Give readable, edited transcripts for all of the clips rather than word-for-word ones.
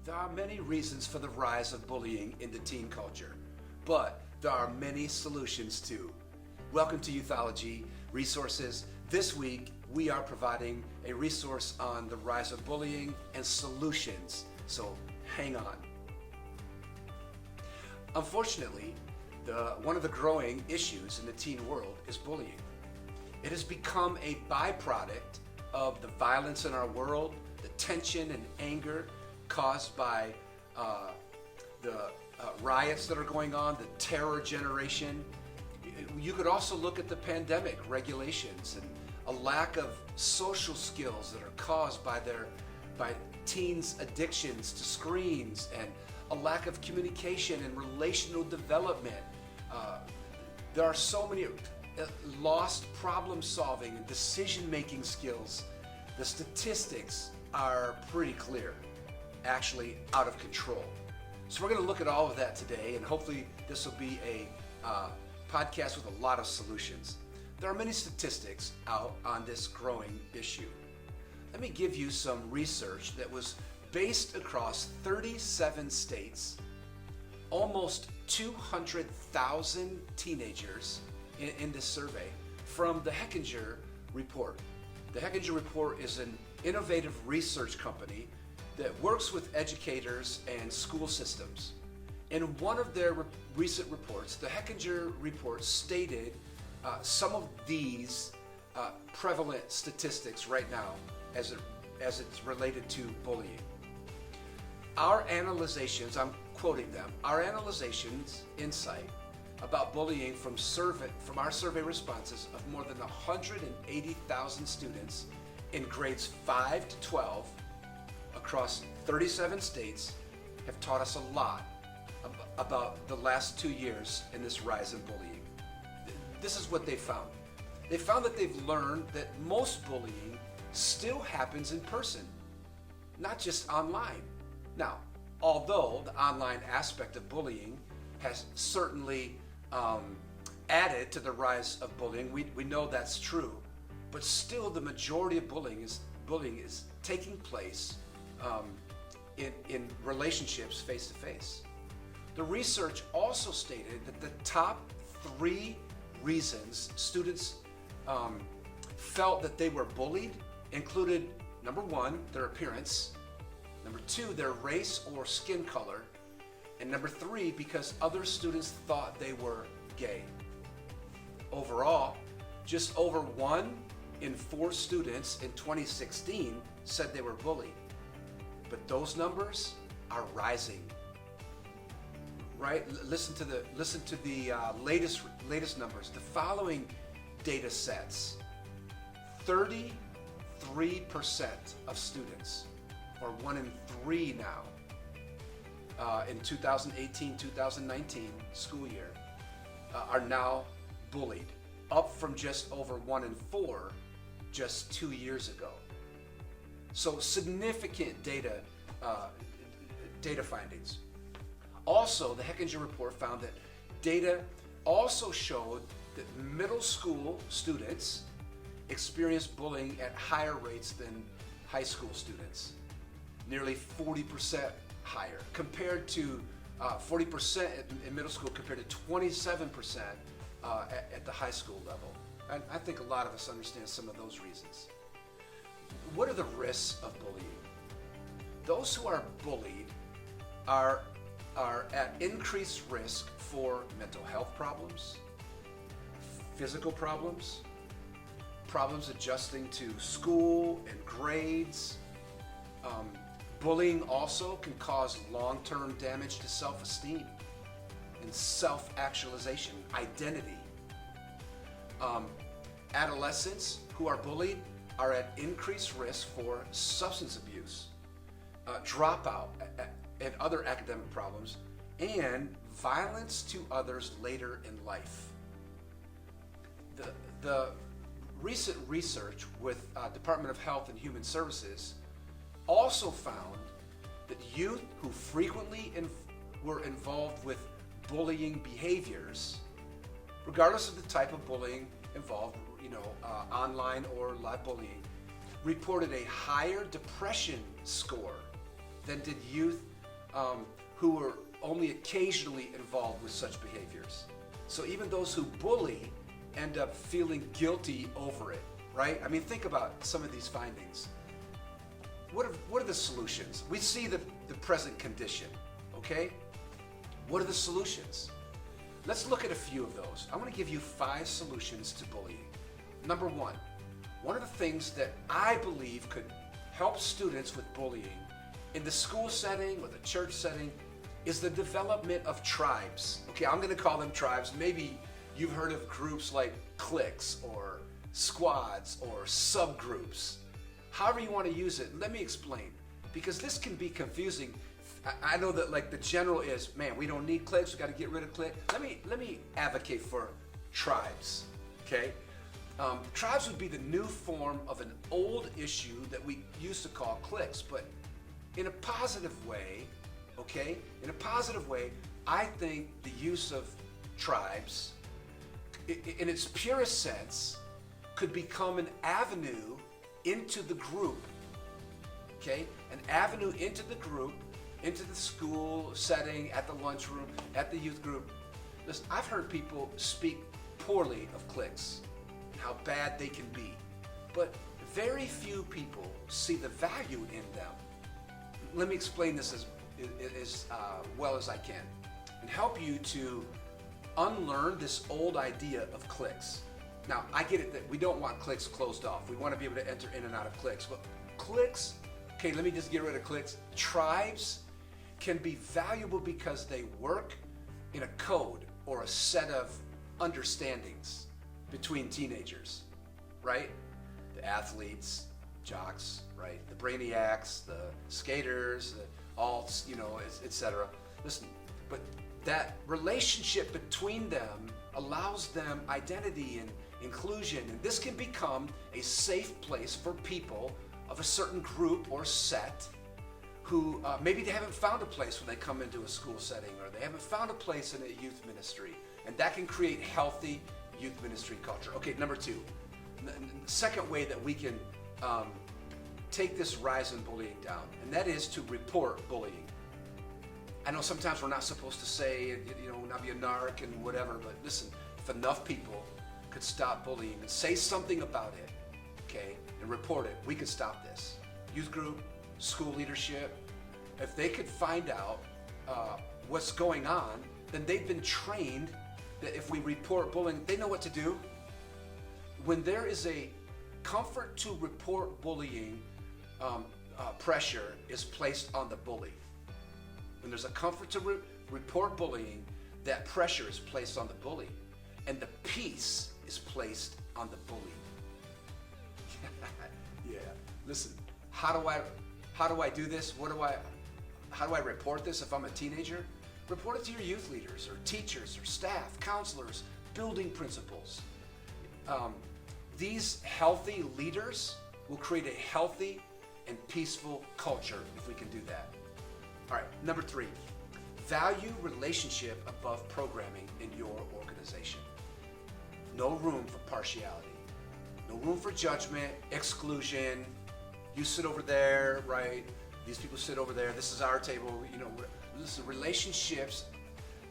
There are many reasons for the rise of bullying in the teen culture, but there are many solutions too. Welcome to Youthology Resources. This week, we are providing a resource on the rise of bullying and solutions, so hang on. Unfortunately, one of the growing issues in the teen world is bullying. It has become a byproduct of the violence in our world, the tension and anger caused by the riots that are going on, the terror generation. You could also look at the pandemic regulations and a lack of social skills that are caused by teens' addictions to screens, and a lack of communication and relational development. There are so many lost problem solving and decision making skills. The statistics are pretty clear, actually out of control. So we're going to look at all of that today, and hopefully this will be a podcast with a lot of solutions. There are many statistics out on this growing issue. Let me give you some research that was based across 37 states, almost 200,000 teenagers in this survey, from the Hechinger Report. The Hechinger Report is an innovative research company that works with educators and school systems. In one of their recent reports, the Hechinger Report stated some of these prevalent statistics right now as it's related to bullying. Our analyzations, I'm quoting them, our analyzations insight about bullying from our survey responses of more than 180,000 students in grades 5 to 12 across 37 states have taught us a lot about the last 2 years in this rise in bullying. This is what they found. They found that they've learned that most bullying still happens in person, not just online. Now, although the online aspect of bullying has certainly added to the rise of bullying, we know that's true, but still the majority of bullying is taking place in relationships face to face. The research also stated that the top 3 reasons students felt that they were bullied included, number 1, their appearance, number 2, their race or skin color, and number 3, because other students thought they were gay. Overall, just over 1 in 4 students in 2016 said they were bullied. But those numbers are rising. Right? Listen to the latest numbers. The following data sets: 33% of students, or 1 in 3 now, in 2018-2019 school year, are now bullied, up from just over 1 in 4 just 2 years ago. So significant data findings. Also, the Hechinger Report found that data also showed that middle school students experience bullying at higher rates than high school students, nearly 40% higher, compared to 40% in middle school compared to 27% at the high school level. And I think a lot of us understand some of those reasons. What are the risks of bullying? Those who are bullied are at increased risk for mental health problems, physical problems, problems adjusting to school and grades. Bullying also can cause long-term damage to self-esteem and self-actualization, identity. Adolescents who are bullied are at increased risk for substance abuse, dropout, and other academic problems, and violence to others later in life. The recent research with Department of Health and Human Services also found that youth who frequently were involved with bullying behaviors, regardless of the type of bullying involved, online or live bullying, reported a higher depression score than did youth who are only occasionally involved with such behaviors. So even those who bully end up feeling guilty over it, right? I mean, think about some of these findings. What are the solutions? We see the present condition, okay? What are the solutions? Let's look at a few of those. I want to give you 5 solutions to bullying. Number one of the things that I believe could help students with bullying in the school setting or the church setting is the development of tribes. Okay, I'm going to call them tribes. Maybe you've heard of groups like cliques or squads or subgroups. However you want to use it, let me explain. Because this can be confusing. I know that like the general is, man, we don't need cliques, we got to get rid of cliques. Let me advocate for tribes, okay? Tribes would be the new form of an old issue that we used to call cliques, but in a positive way, okay? In a positive way, I think the use of tribes, in its purest sense, could become an avenue into the group, okay? An avenue into the group, into the school setting, at the lunchroom, at the youth group. Listen, I've heard people speak poorly of cliques, how bad they can be, but very few people see the value in them. Let me explain this as well as I can and help you to unlearn this old idea of cliques. Now, I get it that we don't want cliques closed off. We want to be able to enter in and out of cliques. But cliques, okay, let me just get rid of cliques. Tribes can be valuable because they work in a code or a set of understandings between teenagers, right? The athletes, jocks, right? The brainiacs, the skaters, the alts, etc. Listen, but that relationship between them allows them identity and inclusion, and this can become a safe place for people of a certain group or set who maybe they haven't found a place when they come into a school setting, or they haven't found a place in a youth ministry, and that can create healthy youth ministry culture. Okay, number 2, the second way that we can take this rise in bullying down, and that is to report bullying. I know sometimes we're not supposed to say, not be a narc and whatever, but listen, if enough people could stop bullying and say something about it, okay, and report it, we could stop this. Youth group, school leadership, if they could find out what's going on, then they've been trained that if we report bullying, they know what to do. When there is a comfort to report bullying, pressure is placed on the bully. When there's a comfort to report bullying, that pressure is placed on the bully, and the peace is placed on the bully. Yeah, listen, how do I do this? How do I report this if I'm a teenager? Report it to your youth leaders or teachers or staff, counselors, building principals. These healthy leaders will create a healthy and peaceful culture if we can do that. All right, number 3, value relationship above programming in your organization. No room for partiality. No room for judgment, exclusion. You sit over there, right? These people sit over there. This is our table. Listen, relationships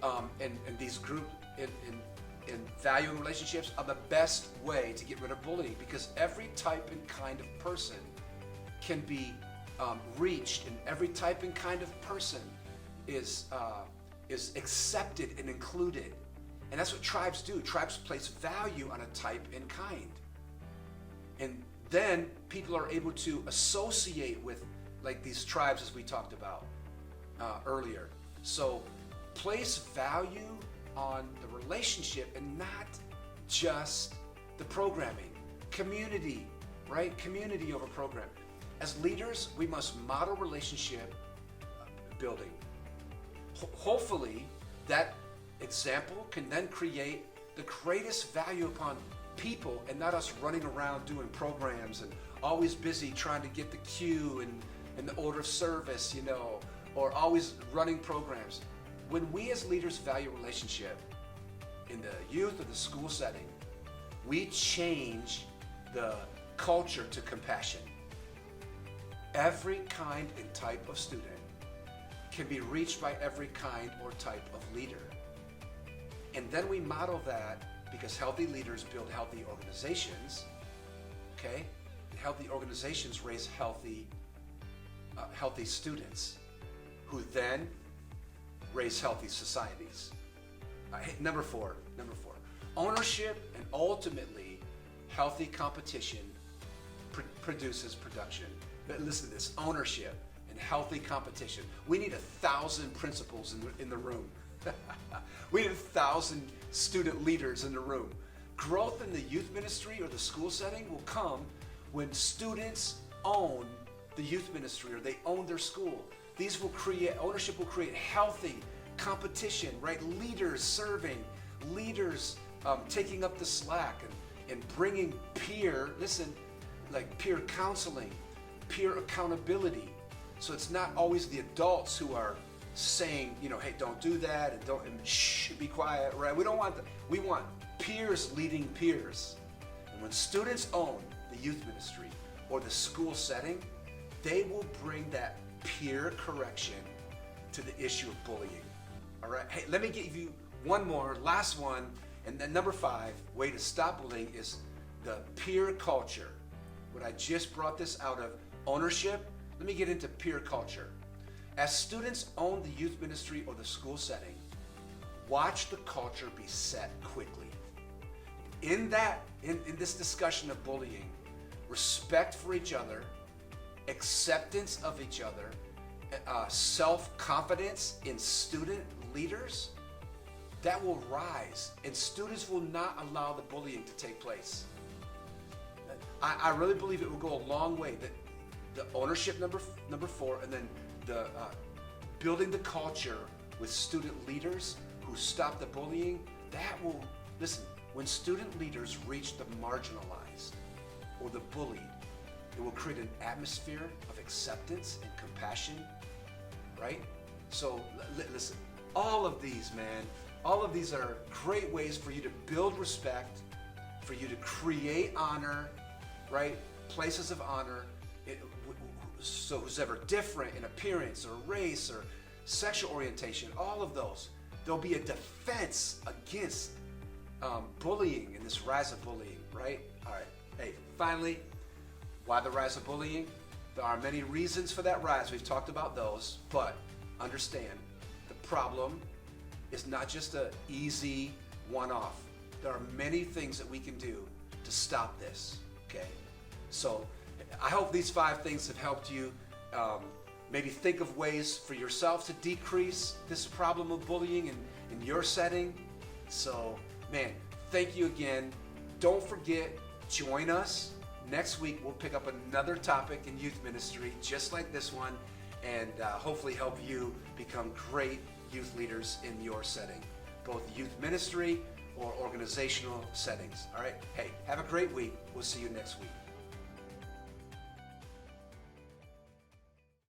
and these group in valuing relationships are the best way to get rid of bullying, because every type and kind of person can be reached, and every type and kind of person is accepted and included. And that's what tribes do. Tribes place value on a type and kind. And then people are able to associate with like these tribes as we talked about earlier. So place value on the relationship and not just the programming. Community, right? Community over program. As leaders, we must model relationship building. Hopefully, that example can then create the greatest value upon people, and not us running around doing programs and always busy trying to get the cue and the order of service, or always running programs. When we as leaders value relationship in the youth or the school setting, we change the culture to compassion. Every kind and type of student can be reached by every kind or type of leader. And then we model that because healthy leaders build healthy organizations, okay? And healthy organizations raise healthy students who then raise healthy societies. Number four, ownership and ultimately healthy competition produces production. But listen to this, ownership and healthy competition. We need 1,000 principals in the room. We need 1,000 student leaders in the room. Growth in the youth ministry or the school setting will come when students own the youth ministry or they own their school. Ownership will create healthy competition, right? Leaders serving, leaders taking up the slack and bringing peer counseling, peer accountability. So it's not always the adults who are saying, hey, don't do that, and shh, be quiet, right? We don't want that. We want peers leading peers. And when students own the youth ministry or the school setting, they will bring that peer correction to the issue of bullying. All right. Hey, let me give you one more, last one, and then number 5, way to stop bullying is the peer culture. What I just brought this out of ownership, let me get into peer culture. As students own the youth ministry or the school setting, watch the culture be set quickly. In this discussion of bullying, respect for each other, acceptance of each other, self-confidence in student leaders, that will rise, and students will not allow the bullying to take place. I really believe it will go a long way. That the ownership number 4, and then the building the culture with student leaders who stop the bullying. That will, listen, when student leaders reach the marginalized or the bullied, it will create an atmosphere of acceptance and compassion, right? So listen, all of these are great ways for you to build respect, for you to create honor, right? Places of honor. So who's ever different in appearance or race or sexual orientation, all of those, there'll be a defense against bullying and this rise of bullying, right? All right. Hey, finally, why the rise of bullying? There are many reasons for that rise. We've talked about those, but understand the problem is not just an easy one-off. There are many things that we can do to stop this, okay? So I hope these 5 things have helped you maybe think of ways for yourself to decrease this problem of bullying in your setting. So, man, thank you again. Don't forget, join us. Next week, we'll pick up another topic in youth ministry, just like this one, and hopefully help you become great youth leaders in your setting, both youth ministry or organizational settings. All right? Hey, have a great week. We'll see you next week.